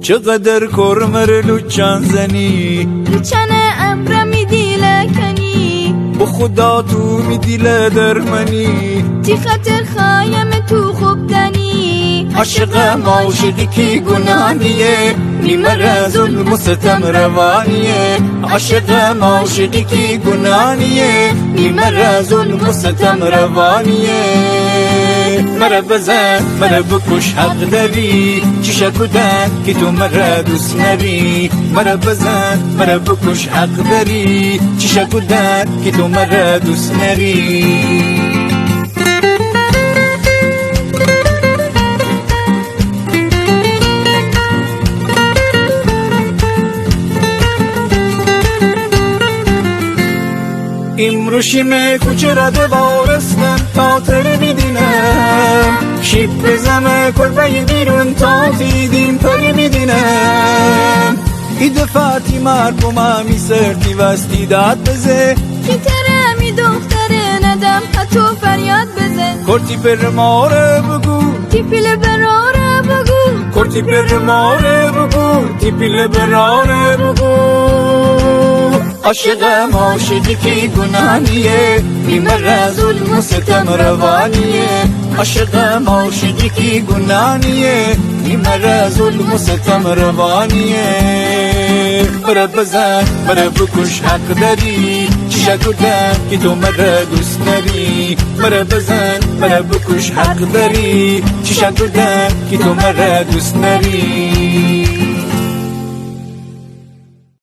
چقدر کرمر لوچان زنی، لوچن ابر میدی لکنی، با خدا تو میدی لدرمنی، تی خاطر خایم تو خوب دنی. عاشقم عاشقی کی گناهیه، نیمه ظلم و ستم روانیه. عاشقم عاشقی کی گناهیه، نیمه ظلم و ستم روانیه. مرا بزن مرا بکش حق داری، چیشه کدن که تو مرا دوست نری. مرا بزن مرا بکش حق داری، چیشه کدن که تو مرا دوست نری. امروشیم کوچه را دوارستم تا تر میدینم، شیب بزمه کلبه بیرون تا دیدیم تر میدینم. ای دفعتی مرکم همی سرتی وستی داد بزه، کی تره می دختره ندم حتی فریاد بزن. کرتی پر ماره بگو تی پیل براره بگو، کرتی پر ماره بگو تی پیل براره بگو. عاشقم عاشقی کی گناهیه، نیمه ظلم و ستم روانیه. عاشقم عاشقی کی گناهیه، نیمه ظلم و ستم روانیه. مرا بزن مرا بکش حق داری، چیشه کدن که تو مرا دوست نری. مرا بزن مرا بکش حق داری، چیشه کدن که تو مرا دوست نری.